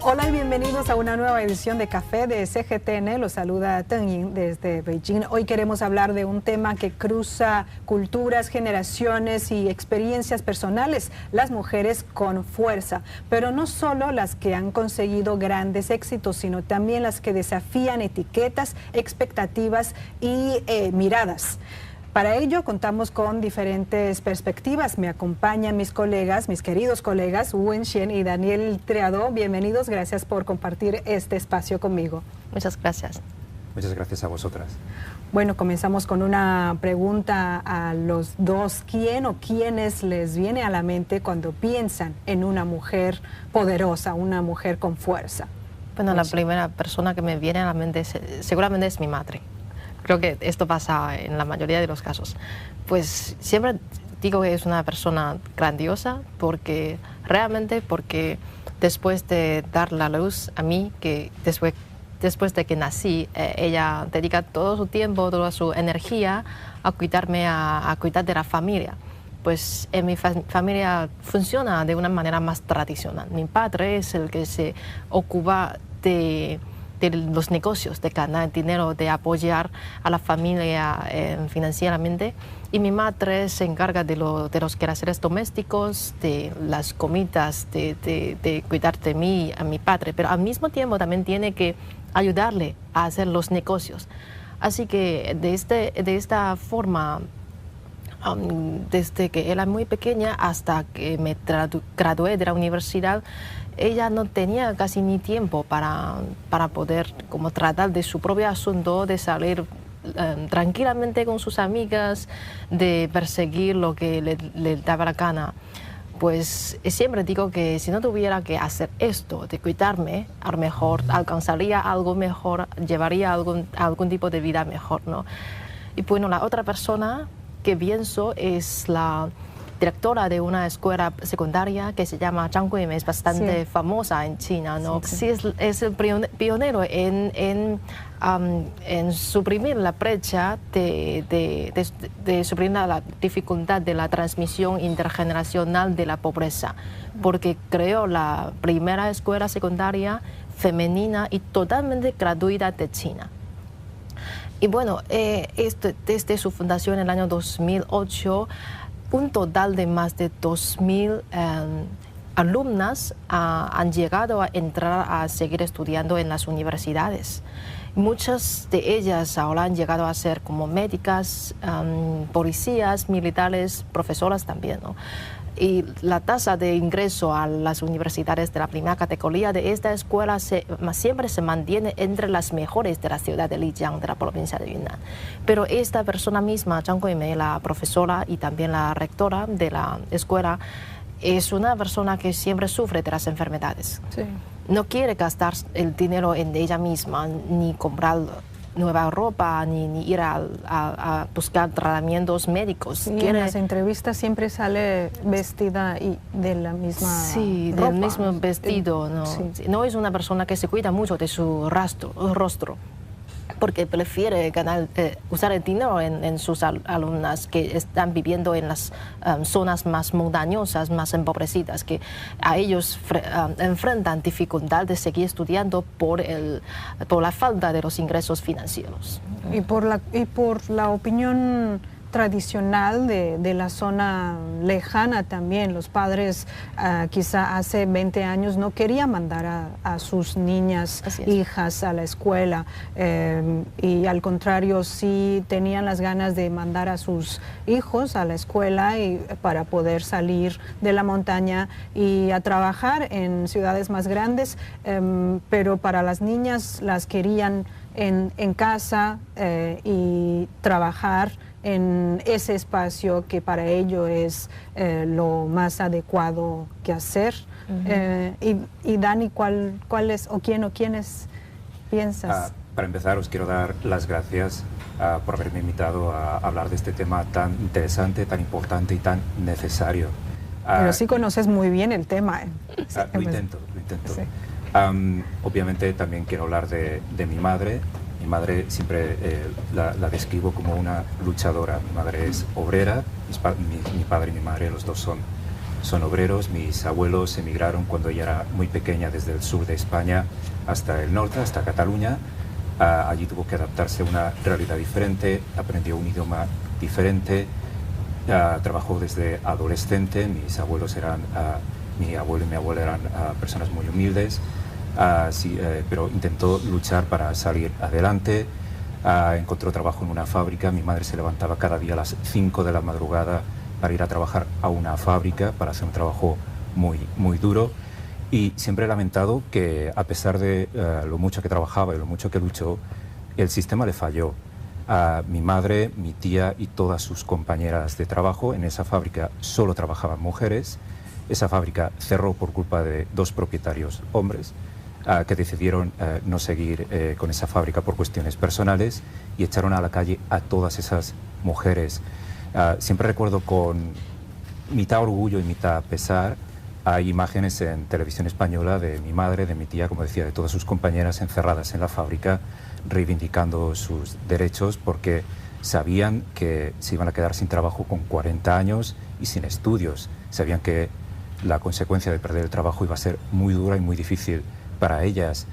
Hola y bienvenidos a una nueva edición de Café de CGTN. Los saluda Teng Ying desde Beijing. Hoy queremos hablar de un tema que cruza culturas, generaciones y experiencias personales, las mujeres con fuerza. Pero no solo las que han conseguido grandes éxitos, sino también las que desafían etiquetas, expectativas y miradas. Para ello contamos con diferentes perspectivas. Me acompañan mis colegas, mis queridos colegas, Wen Xian y Daniel Triado. Bienvenidos, gracias por compartir este espacio conmigo. Muchas gracias. Muchas gracias a vosotras. Bueno, comenzamos con una pregunta a los dos. ¿Quién o quiénes les viene a la mente cuando piensan en una mujer poderosa, una mujer con fuerza? Bueno, la primera persona que me viene a la mente seguramente es mi madre. Creo que esto pasa en la mayoría de los casos. Pues siempre digo que es una persona grandiosa porque después de dar la luz a mí, que después de que nací, ella dedica todo su tiempo, toda su energía a cuidarme, a cuidar de la familia. Pues en mi familia funciona de una manera más tradicional. Mi padre es el que se ocupa de los negocios, de ganar dinero, de apoyar a la familia financieramente, y mi madre se encarga de los quehaceres domésticos, de las comidas, de cuidar de mí, a mi padre, pero al mismo tiempo también tiene que ayudarle a hacer los negocios. Así que de esta forma, desde que era muy pequeña hasta que me gradué de la universidad, ella no tenía casi ni tiempo para poder como tratar de su propio asunto, de salir tranquilamente con sus amigas, de perseguir lo que le daba la gana. Pues siempre digo que si no tuviera que hacer esto, de cuidarme, a lo mejor alcanzaría algo mejor, llevaría algún tipo de vida mejor, ¿no? Y bueno, la otra persona que pienso es la directora de una escuela secundaria que se llama Zhang Guimei, es bastante famosa en China, ¿no? Sí, es el pionero en suprimir la brecha, de suprimir la dificultad de la transmisión intergeneracional de la pobreza, porque creó la primera escuela secundaria femenina y totalmente gratuita de China. Y bueno, desde su fundación en el año 2008, un total de más de 2.000 alumnas han llegado a entrar a seguir estudiando en las universidades. Muchas de ellas ahora han llegado a ser como médicas, policías, militares, profesoras también, ¿no? Y la tasa de ingreso a las universidades de la primera categoría de esta escuela siempre se mantiene entre las mejores de la ciudad de Lijiang, de la provincia de Yunnan. Pero esta persona misma, Zhang Guimei, la profesora y también la rectora de la escuela, es una persona que siempre sufre de las enfermedades. Sí. No quiere gastar el dinero en ella misma, ni comprar nueva ropa, ni ir a buscar tratamientos médicos. Y en las entrevistas siempre sale vestida y de la misma ropa. Del mismo vestido, ¿no? Sí. No es una persona que se cuida mucho de su rostro, porque prefiere usar el dinero en sus alumnas que están viviendo en las zonas más montañosas, más empobrecidas, que a ellos enfrentan dificultad de seguir estudiando por la falta de los ingresos financieros. Y por la opinión tradicional de la zona lejana también. Los padres quizá hace 20 años no querían mandar a sus niñas, hijas a la escuela, y al contrario sí tenían las ganas de mandar a sus hijos a la escuela para poder salir de la montaña y a trabajar en ciudades más grandes, pero para las niñas las querían en casa y trabajar en ese espacio que para ello es lo más adecuado que hacer. Y Dani, ¿cuál es o quiénes piensas? Para empezar, os quiero dar las gracias por haberme invitado a hablar de este tema tan interesante, tan importante y tan necesario. Pero sí conoces muy bien el tema. Lo intento. Sí. Obviamente también quiero hablar de mi madre. Mi madre siempre la describo como una luchadora. Mi madre es obrera, mi padre y mi madre, los dos son obreros. Mis abuelos emigraron cuando ella era muy pequeña desde el sur de España hasta el norte, hasta Cataluña. Allí tuvo que adaptarse a una realidad diferente, aprendió un idioma diferente, trabajó desde adolescente. Mis abuelos eran, mi abuelo y mi abuela eran personas muy humildes, sí, pero intentó luchar para salir adelante. Encontró trabajo en una fábrica. Mi madre se levantaba cada día a las 5 de la madrugada para ir a trabajar a una fábrica, para hacer un trabajo muy duro. Y siempre he lamentado que, a pesar de lo mucho que trabajaba y lo mucho que luchó, el sistema le falló. Mi madre, mi tía y todas sus compañeras de trabajo en esa fábrica solo trabajaban mujeres. Esa fábrica cerró por culpa de 2 propietarios hombres que decidieron no seguir con esa fábrica por cuestiones personales y echaron a la calle a todas esas mujeres. Siempre recuerdo con mitad orgullo y mitad pesar. Hay imágenes en televisión española de mi madre, de mi tía, como decía, de todas sus compañeras encerradas en la fábrica, reivindicando sus derechos porque sabían que se iban a quedar sin trabajo con 40 años y sin estudios. Sabían que la consecuencia de perder el trabajo iba a ser muy dura y muy difícil para ellas.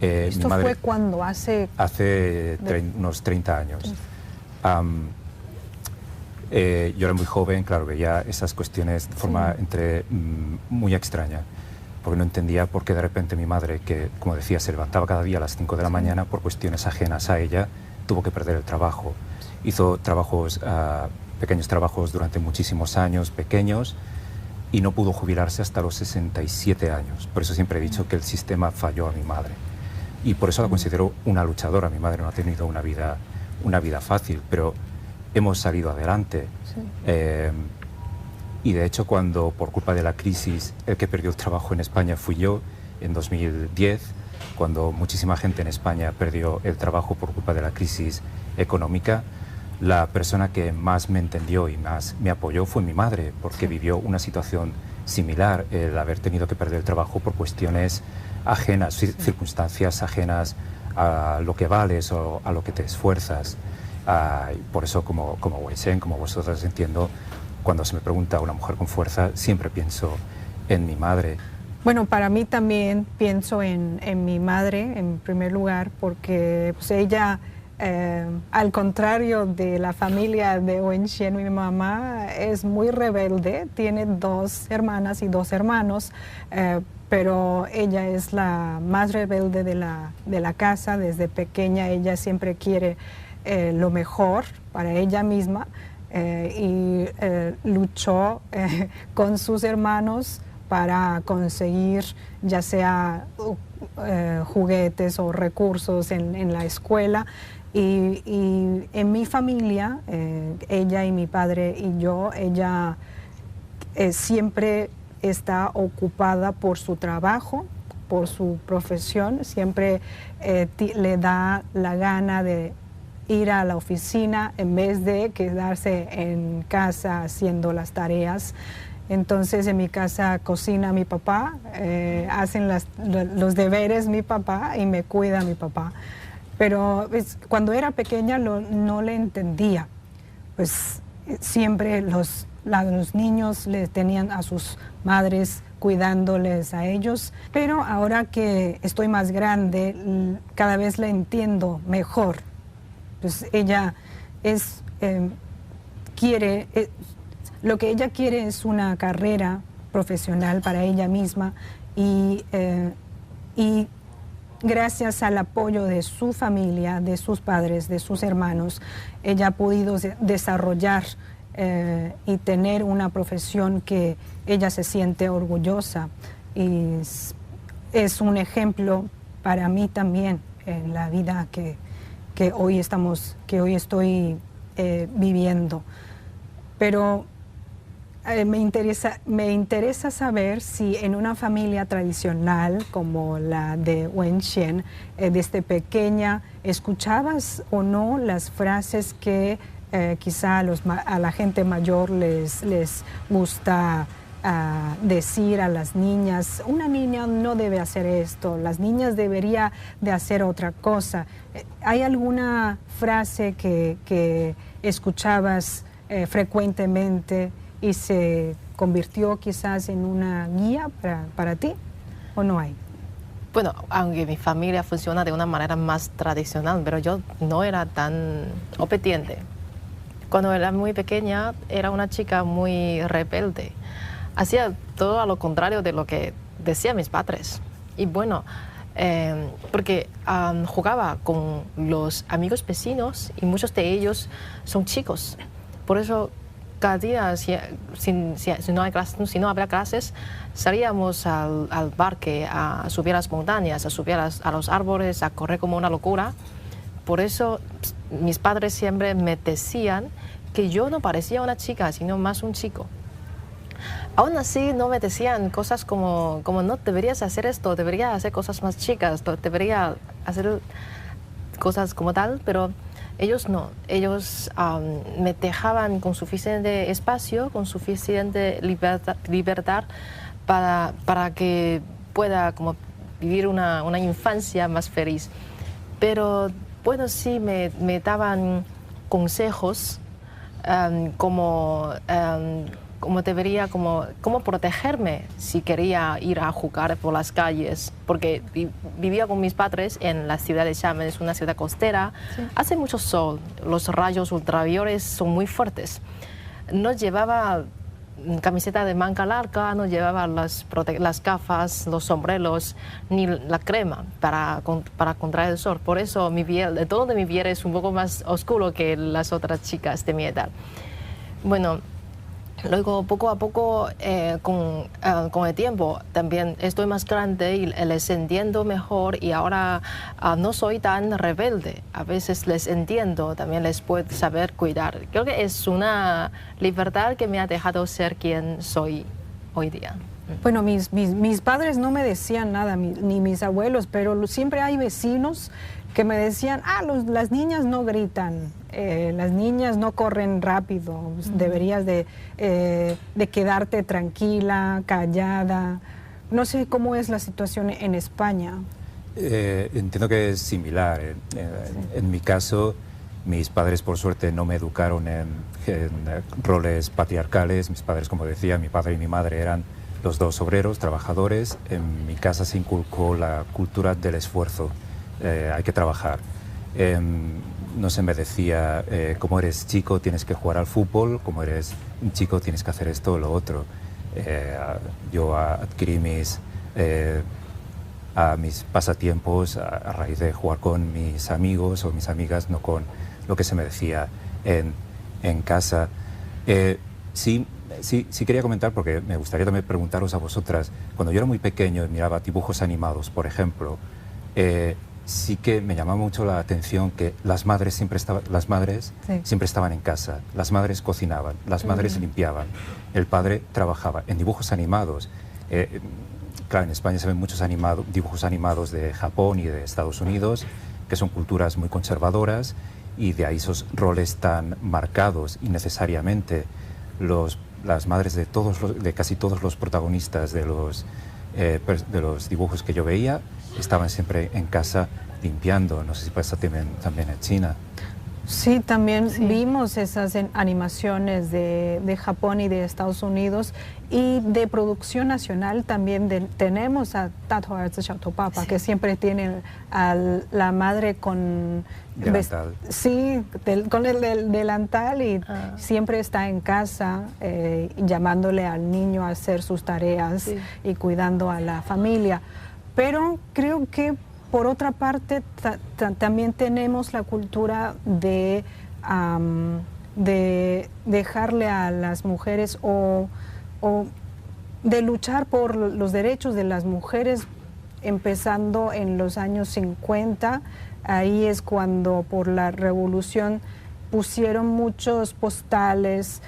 ¿Esto mi madre, fue cuando? Hace unos 30 años. Yo era muy joven, claro, veía esas cuestiones de forma muy extraña, porque no entendía por qué de repente mi madre, que, como decía, se levantaba cada día a las 5 de la mañana por cuestiones ajenas a ella, tuvo que perder el trabajo. Hizo trabajos, pequeños trabajos durante muchísimos años, pequeños, y no pudo jubilarse hasta los 67 años. Por eso siempre he dicho que el sistema falló a mi madre. Y por eso la considero una luchadora. Mi madre no ha tenido una vida fácil, pero hemos salido adelante. Sí. Y de hecho, cuando por culpa de la crisis el que perdió el trabajo en España fui yo, en 2010, cuando muchísima gente en España perdió el trabajo por culpa de la crisis económica, la persona que más me entendió y más me apoyó fue mi madre, porque vivió una situación similar, el haber tenido que perder el trabajo por cuestiones ajenas, circunstancias ajenas a lo que vales o a lo que te esfuerzas. Por eso, como Weishen, como vosotras, entiendo, cuando se me pregunta a una mujer con fuerza, siempre pienso en mi madre. Bueno, para mí también pienso en mi madre, en primer lugar, porque pues, ella, al contrario de la familia de Weishen, mi mamá es muy rebelde, tiene 2 hermanas y 2 hermanos, pero ella es la más rebelde de la casa. Desde pequeña ella siempre quiere lo mejor para ella misma y luchó con sus hermanos para conseguir ya sea juguetes o recursos en la escuela. Y en mi familia, ella y mi padre y yo, ella siempre está ocupada por su trabajo, por su profesión, siempre le da la gana de ir a la oficina en vez de quedarse en casa haciendo las tareas. Entonces en mi casa cocina mi papá, hacen los deberes mi papá y me cuida mi papá. Pero cuando era pequeña no le entendía. Pues siempre los niños le tenían a sus madres cuidándoles a ellos. Pero ahora que estoy más grande, cada vez la entiendo mejor. Pues ella lo que ella quiere es una carrera profesional para ella misma y gracias al apoyo de su familia, de sus padres, de sus hermanos, ella ha podido desarrollar y tener una profesión que ella se siente orgullosa y es un ejemplo para mí también en la vida que hoy estoy viviendo. Pero me interesa saber si en una familia tradicional como la de Weishen, desde pequeña, ¿escuchabas o no las frases que quizá a la gente mayor les gusta decir a las niñas? Una niña no debe hacer esto, las niñas deberían de hacer otra cosa. ¿Hay alguna frase que escuchabas frecuentemente y se convirtió quizás en una guía para ti, ¿o no hay? Bueno, aunque mi familia funciona de una manera más tradicional, pero yo no era tan obediente. Cuando era muy pequeña, era una chica muy rebelde. Hacía todo a lo contrario de lo que decían mis padres. Y bueno, porque jugaba con los amigos vecinos y muchos de ellos son chicos. Por eso cada día, si no había clases, salíamos al parque a subir a las montañas, a subir a los árboles, a correr como una locura. Por eso mis padres siempre me decían que yo no parecía una chica, sino más un chico. Aún así no me decían cosas como no deberías hacer esto, deberías hacer cosas más chicas, deberías hacer cosas como tal, pero ellos no. Ellos me dejaban con suficiente espacio, con suficiente libertad para que pueda como vivir una infancia más feliz. Pero bueno, sí me daban consejos como debería, cómo protegerme si quería ir a jugar por las calles, porque vivía con mis padres en la ciudad de Xiamen, es una ciudad costera, sí. Hace mucho sol, los rayos ultravioletas son muy fuertes. No llevaba camiseta de manga larga, no llevaba las gafas, los sombreros, ni la crema para contraer el sol. Por eso el tono de mi piel es un poco más oscuro que las otras chicas de mi edad. Bueno, luego, poco a poco, con el tiempo, también estoy más grande y les entiendo mejor y ahora no soy tan rebelde. A veces les entiendo, también les puedo saber cuidar. Creo que es una libertad que me ha dejado ser quien soy hoy día. Bueno, mis padres no me decían nada, ni mis abuelos, pero siempre hay vecinos que me decían, las niñas no gritan, las niñas no corren rápido, deberías de quedarte tranquila, callada. No sé cómo es la situación en España. Entiendo que es similar. En mi caso, mis padres por suerte no me educaron en roles patriarcales. Mis padres, como decía, mi padre y mi madre eran los dos obreros, trabajadores. En mi casa se inculcó la cultura del esfuerzo. Hay que trabajar. No se me decía, como eres chico tienes que jugar al fútbol, como eres un chico tienes que hacer esto o lo otro. Yo adquirí mis pasatiempos a raíz de jugar con mis amigos o mis amigas, no con lo que se me decía en casa. Sí quería comentar, porque me gustaría también preguntaros a vosotras, cuando yo era muy pequeño y miraba dibujos animados, por ejemplo, sí que me llamaba mucho la atención que las madres siempre estaban en casa, las madres cocinaban, las madres limpiaban, el padre trabajaba. En dibujos animados, claro, en España se ven muchos dibujos animados de Japón y de Estados Unidos, que son culturas muy conservadoras, y de ahí esos roles tan marcados, y necesariamente las madres de casi todos los protagonistas de los dibujos que yo veía estaban siempre en casa limpiando. No sé si pasa también en China. Sí, también vimos esas animaciones de Japón y de Estados Unidos, y de producción nacional también tenemos a Tato Arce Papa, que siempre tiene a la madre con delantal. Con el delantal, y siempre está en casa llamándole al niño a hacer sus tareas y cuidando a la familia. Pero creo que por otra parte también tenemos la cultura de dejarle a las mujeres o de luchar por los derechos de las mujeres, empezando en los años 50. Ahí es cuando por la revolución pusieron muchos postales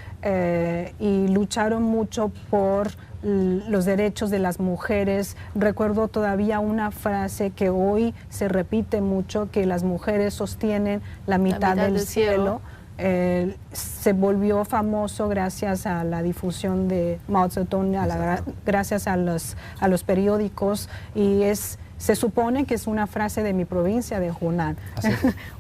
y lucharon mucho por los derechos de las mujeres. Recuerdo todavía una frase que hoy se repite mucho, que las mujeres sostienen la mitad del cielo. Se volvió famoso gracias a la difusión de Mao Zedong, gracias a los periódicos, y se supone que es una frase de mi provincia, de Hunan. ¿Ah, sí?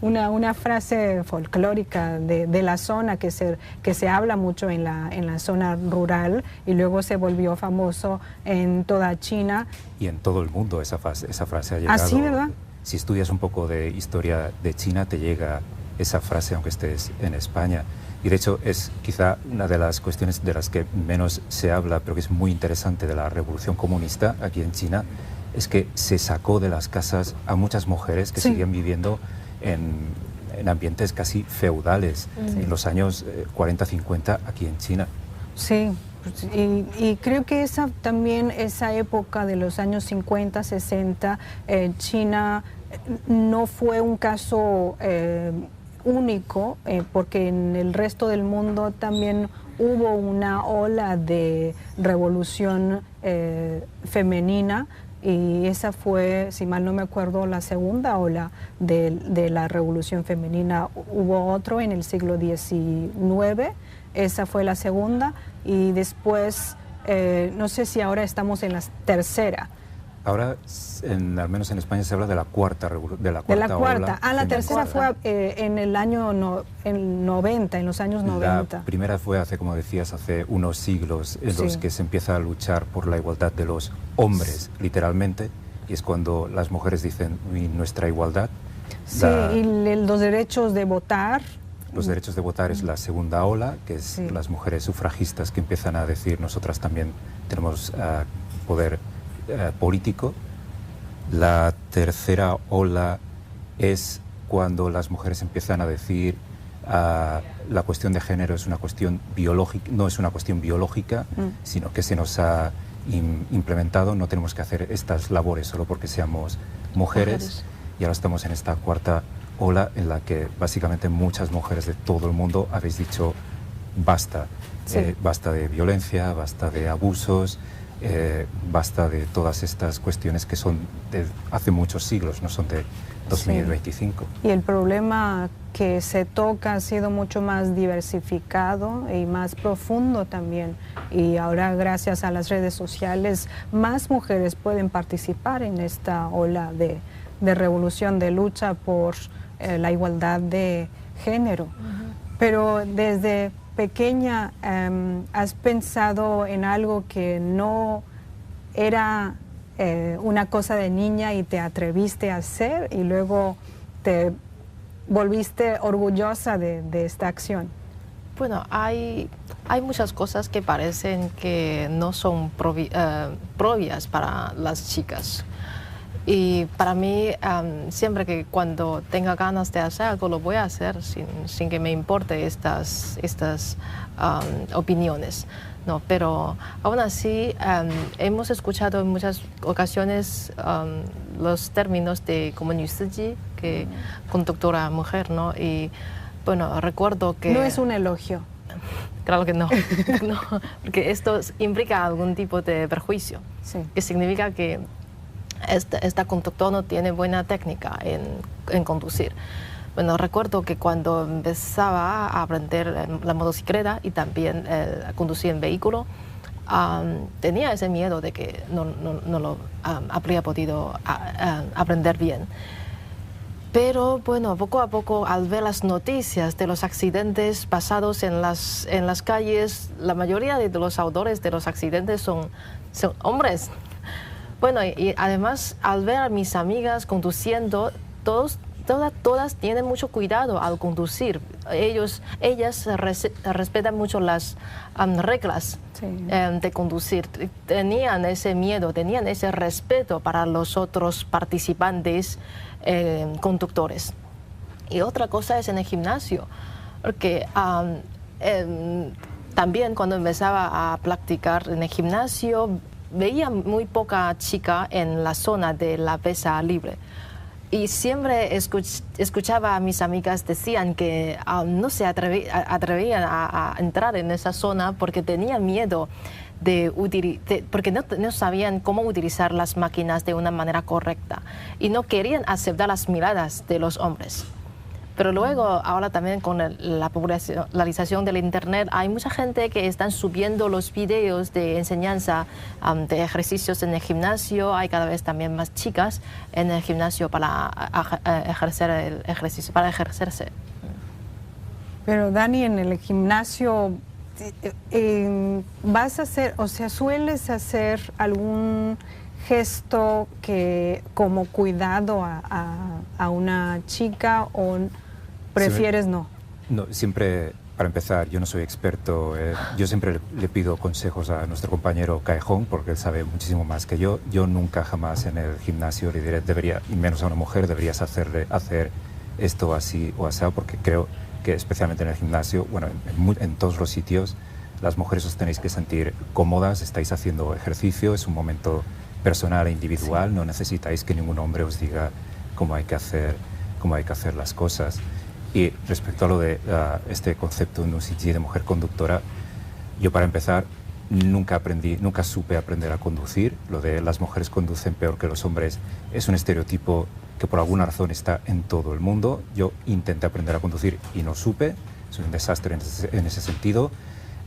una frase folclórica de la zona que se habla mucho en la zona rural y luego se volvió famoso en toda China. Y en todo el mundo esa frase ha llegado. ¿Ah, sí, verdad? Si estudias un poco de historia de China, te llega esa frase aunque estés en España. Y de hecho es quizá una de las cuestiones de las que menos se habla, pero que es muy interesante de la revolución comunista aquí en China, es que se sacó de las casas a muchas mujeres que sí. seguían viviendo en ambientes casi feudales en los años 40-50 aquí en China. Sí, y creo que esa época de los años 50, 60, China no fue un caso único, porque en el resto del mundo también hubo una ola de revolución femenina. Y esa fue, si mal no me acuerdo, la segunda ola de la revolución femenina. Hubo otro en el siglo XIX, esa fue la segunda, y después, no sé si ahora estamos en la tercera. Ahora, al menos en España, se habla de la cuarta ola. La tercera fue en el año 90, en los años 90. La primera fue, como decías, hace unos siglos, en los que se empieza a luchar por la igualdad de los hombres, literalmente, y es cuando las mujeres dicen nuestra igualdad. Sí, y los derechos de votar. Los derechos de votar es la segunda ola, que es las mujeres sufragistas que empiezan a decir nosotras también tenemos poder político. La tercera ola es cuando las mujeres empiezan a decir la cuestión de género es una cuestión biológica, no es una cuestión biológica, sino que se nos ha implementado, no tenemos que hacer estas labores solo porque seamos mujeres. Y ahora estamos en esta cuarta ola en la que básicamente muchas mujeres de todo el mundo habéis dicho basta, basta de violencia, basta de abusos, basta de todas estas cuestiones que son de hace muchos siglos, no son de 2025. Y el problema que se toca ha sido mucho más diversificado y más profundo también. Y ahora, gracias a las redes sociales, más mujeres pueden participar en esta ola de revolución, de lucha por la igualdad de género. Pero desde pequeña, ¿has pensado en algo que no era una cosa de niña y te atreviste a hacer y luego te volviste orgullosa de esta acción? Bueno, hay muchas cosas que parecen que no son propias para las chicas. Y para mí, siempre que cuando tenga ganas de hacer algo, lo voy a hacer sin que me importe estas opiniones. No, pero aún así, hemos escuchado en muchas ocasiones los términos de como "女司机", que conductora mujer, ¿no? Y bueno, recuerdo que... No es un elogio. Claro que no, no, porque esto implica algún tipo de perjuicio, que significa que esta conductora no tiene buena técnica en conducir. Bueno, recuerdo que cuando empezaba a aprender la motocicleta y también a conducir en vehículo, tenía ese miedo de que no lo habría podido aprender bien. Pero bueno, poco a poco, al ver las noticias de los accidentes pasados en las calles, la mayoría de los autores de los accidentes son hombres. Bueno, y además, al ver a mis amigas conduciendo, todas tienen mucho cuidado al conducir. Ellas respetan mucho las reglas de conducir. Tenían ese miedo, tenían ese respeto para los otros participantes conductores. Y otra cosa es en el gimnasio, porque también cuando empezaba a practicar en el gimnasio, veía muy poca chica en la zona de la pesa libre. Y siempre escuchaba a mis amigas decían que no se atrevían a entrar en esa zona porque tenían miedo porque no sabían cómo utilizar las máquinas de una manera correcta y no querían aceptar las miradas de los hombres. Pero luego, ahora también con la popularización del Internet, hay mucha gente que están subiendo los videos de enseñanza de ejercicios en el gimnasio. Hay cada vez también más chicas en el gimnasio para ejercer el ejercicio, para ejercerse. Pero Dani, en el gimnasio, ¿vas a hacer, o sea, sueles hacer algún gesto que como cuidado a una chica o prefieres no? No, siempre, para empezar, yo no soy experto, yo siempre le pido consejos a nuestro compañero Callejón porque él sabe muchísimo más que yo. Yo nunca jamás en el gimnasio le diré, debería, y menos a una mujer, deberías hacer esto así o así, porque creo que especialmente en el gimnasio, bueno, en todos los sitios, las mujeres os tenéis que sentir cómodas, estáis haciendo ejercicio, es un momento personal e individual, sí. No necesitáis que ningún hombre os diga cómo hay que hacer las cosas. Y respecto a lo de este concepto de un sitio de mujer conductora, yo para empezar nunca supe aprender a conducir. Lo de las mujeres conducen peor que los hombres es un estereotipo que por alguna razón está en todo el mundo. Yo intenté aprender a conducir y no supe, es un desastre en ese sentido.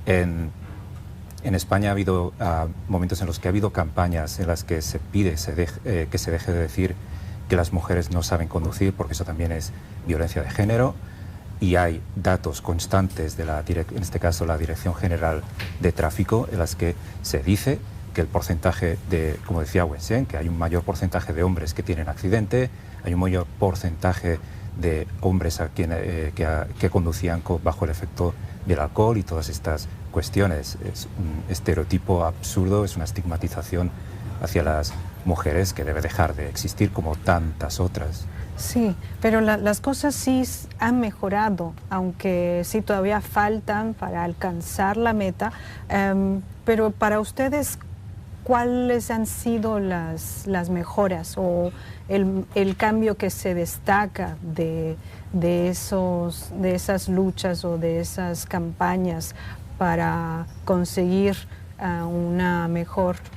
En España ha habido momentos en los que ha habido campañas en las que se pide que se deje de decir que las mujeres no saben conducir, porque eso también es violencia de género, y hay datos constantes de en este caso la Dirección General de Tráfico, en las que se dice que el porcentaje de, como decía Wensen, que hay un mayor porcentaje de hombres que tienen accidente, hay un mayor porcentaje de hombres que conducían bajo el efecto del alcohol y todas estas cuestiones. Es un estereotipo absurdo, es una estigmatización hacia las mujeres que debe dejar de existir como tantas otras. Sí, pero las cosas sí han mejorado, aunque sí todavía faltan para alcanzar la meta. Pero para ustedes, ¿cuáles han sido las mejoras o el cambio que se destaca de esas luchas o de esas campañas para conseguir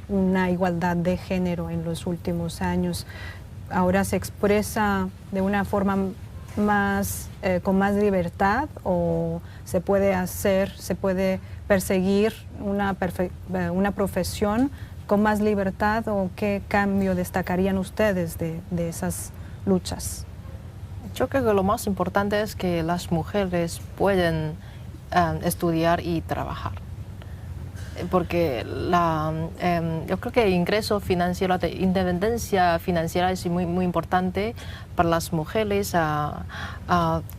una igualdad de género en los últimos años? ¿Ahora se expresa de una forma con más libertad o se puede perseguir una profesión con más libertad, o qué cambio destacarían ustedes de esas luchas? Yo creo que lo más importante es que las mujeres pueden estudiar y trabajar. Porque yo creo que el ingreso financiero, la independencia financiera es muy, muy importante para las mujeres a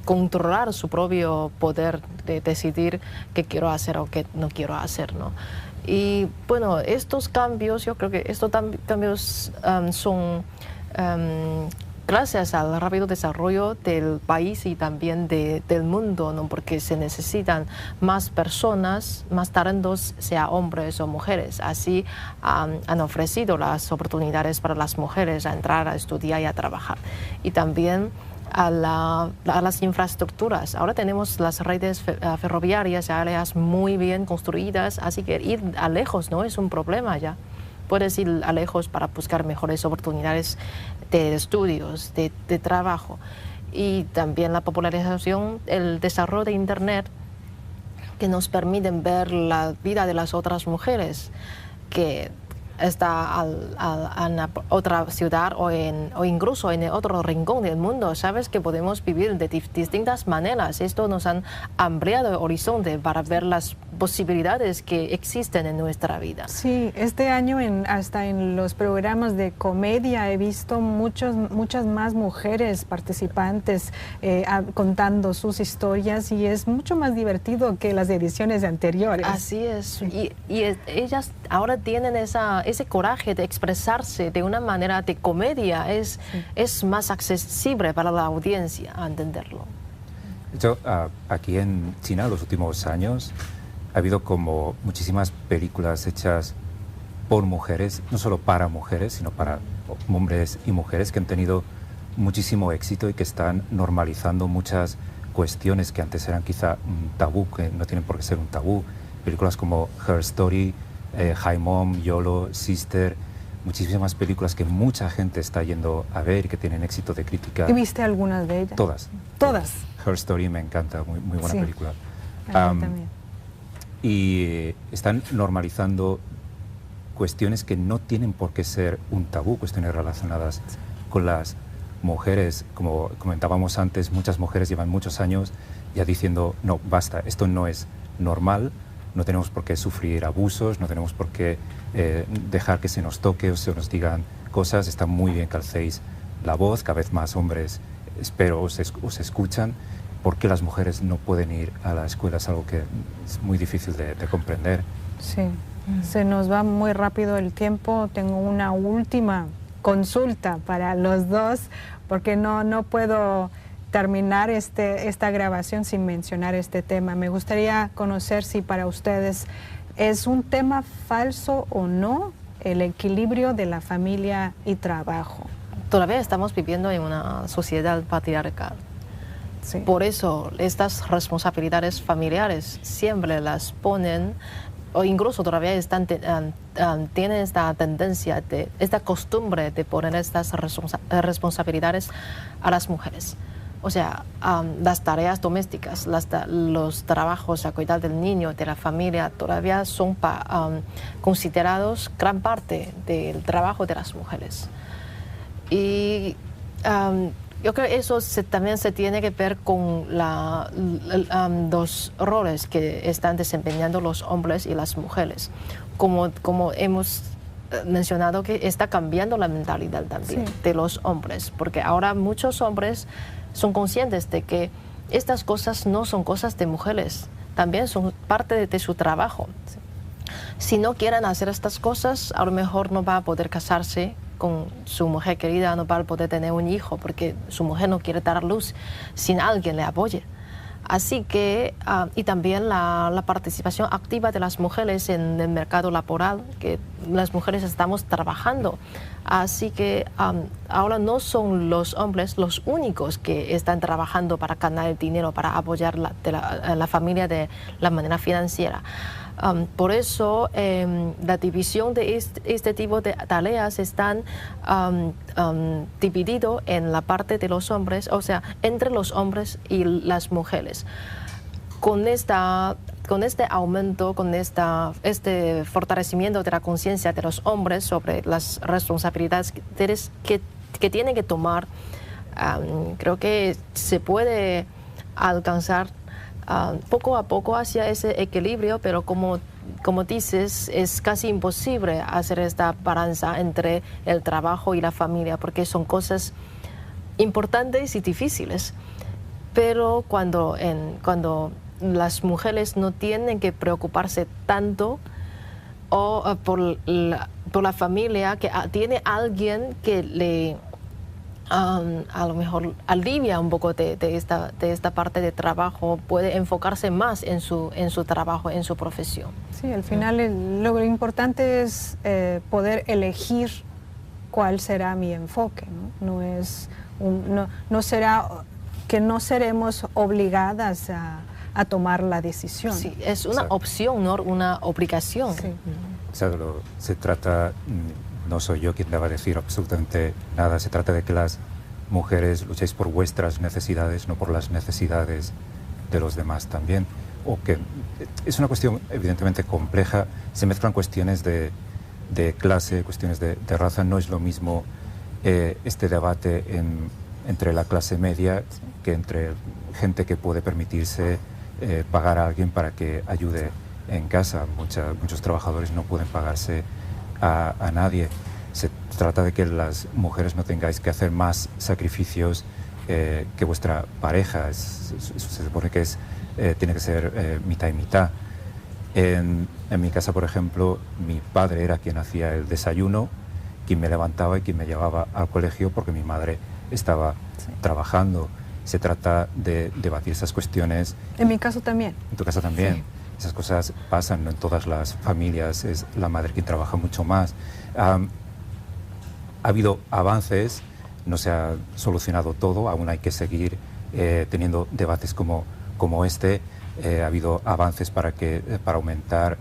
controlar su propio poder de decidir qué quiero hacer o qué no quiero hacer, ¿no? Y bueno, estos cambios, yo creo que estos cambios son gracias al rápido desarrollo del país y también del mundo, ¿no? Porque se necesitan más personas, más talentos, sea hombres o mujeres. Así han ofrecido las oportunidades para las mujeres a entrar a estudiar y a trabajar. Y también a las infraestructuras. Ahora tenemos las redes ferroviarias, áreas muy bien construidas, así que ir a lejos no es un problema ya. Puedes ir a lejos para buscar mejores oportunidades de estudios, de trabajo. Y también la popularización, el desarrollo de Internet, que nos permiten ver la vida de las otras mujeres que está en otra ciudad o incluso en otro rincón del mundo. Sabes que podemos vivir de distintas maneras. Esto nos han ampliado el horizonte para ver las posibilidades que existen en nuestra vida. Sí, este año hasta en los programas de comedia he visto muchas más mujeres participantes contando sus historias, y es mucho más divertido que las ediciones anteriores. Así es. Y ellas ahora tienen ese coraje de expresarse de una manera de comedia. Es más accesible para la audiencia a entenderlo. Aquí en China, los últimos años, ha habido como muchísimas películas hechas por mujeres, no solo para mujeres, sino para hombres y mujeres, que han tenido muchísimo éxito y que están normalizando muchas cuestiones que antes eran quizá un tabú, que no tienen por qué ser un tabú. Películas como Her Story, Hi Mom, YOLO, Sister, muchísimas películas que mucha gente está yendo a ver y que tienen éxito de crítica. ¿Y viste algunas de ellas? Todas. Todas. Her Story me encanta, muy buena Sí. película. A mí también. Y están normalizando cuestiones que no tienen por qué ser un tabú, cuestiones relacionadas con las mujeres. Como comentábamos antes, muchas mujeres llevan muchos años ya diciendo, no, basta, esto no es normal, no tenemos por qué sufrir abusos, no tenemos por qué dejar que se nos toque o se nos digan cosas. Está muy bien que alcéis la voz, cada vez más hombres, espero, os escuchan. ¿Por qué las mujeres no pueden ir a la escuela? Es algo que es muy difícil de comprender. Sí, se nos va muy rápido el tiempo. Tengo una última consulta para los dos, porque no puedo terminar esta grabación sin mencionar este tema. Me gustaría conocer si para ustedes es un tema falso o no el equilibrio de la familia y trabajo. Todavía estamos viviendo en una sociedad patriarcal. Sí. Por eso estas responsabilidades familiares siempre las ponen, o incluso todavía tienen esta tendencia, esta costumbre de poner estas responsabilidades a las mujeres. O sea, las tareas domésticas, los trabajos a cuidar del niño, de la familia, todavía son considerados gran parte del trabajo de las mujeres. Y yo creo que eso también se tiene que ver con los roles que están desempeñando los hombres y las mujeres. Como hemos mencionado, que está cambiando la mentalidad también de los hombres, porque ahora muchos hombres son conscientes de que estas cosas no son cosas de mujeres, también son parte de su trabajo. Si no quieren hacer estas cosas, a lo mejor no va a poder casarse con su mujer querida, no va a poder tener un hijo porque su mujer no quiere dar a luz sin alguien le apoye. Así que, y también la participación activa de las mujeres en el mercado laboral, que las mujeres estamos trabajando. Así que ahora no son los hombres los únicos que están trabajando para ganar el dinero, para apoyar la familia de la manera financiera. Por eso la división de este tipo de tareas están dividido en la parte de los hombres, o sea, entre los hombres y las mujeres. Con este aumento, con este fortalecimiento de la conciencia de los hombres sobre las responsabilidades que tienen que tomar, creo que se puede alcanzar poco a poco hacia ese equilibrio, pero como dices, es casi imposible hacer esta balanza entre el trabajo y la familia, porque son cosas importantes y difíciles. Pero cuando las mujeres no tienen que preocuparse tanto por la familia, que tiene alguien que le a lo mejor alivia un poco de esta parte de trabajo, puede enfocarse más en su trabajo, en su profesión. Sí, al final lo importante es poder elegir cuál será mi enfoque, ¿no? No será que no seremos obligadas a tomar la decisión. Sí, es una opción, no una obligación. Sí. O sea, se trata, no soy yo quien le va a decir absolutamente nada, se trata de que las mujeres luchéis por vuestras necesidades, no por las necesidades de los demás también. O que es una cuestión evidentemente compleja, se mezclan cuestiones de clase, cuestiones de raza. No es lo mismo este debate entre la clase media que entre gente que puede permitirse pagar a alguien para que ayude en casa. Muchos trabajadores no pueden pagarse a nadie. Se trata de que las mujeres no tengáis que hacer más sacrificios que vuestra pareja. Se supone que tiene que ser mitad y mitad. En mi casa, por ejemplo, mi padre era quien hacía el desayuno, quien me levantaba y quien me llevaba al colegio porque mi madre estaba trabajando. Se trata de debatir esas cuestiones. En mi caso también. En tu casa también. Sí. Esas cosas pasan, no en todas las familias, es la madre quien trabaja mucho más. Ha habido avances, no se ha solucionado todo, aún hay que seguir teniendo debates como este. Ha habido avances para aumentar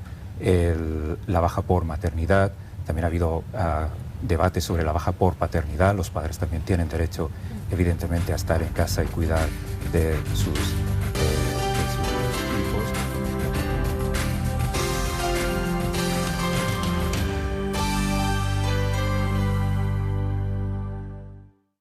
la baja por maternidad, también ha habido debate sobre la baja por paternidad. Los padres también tienen derecho, evidentemente, a estar en casa y cuidar de sus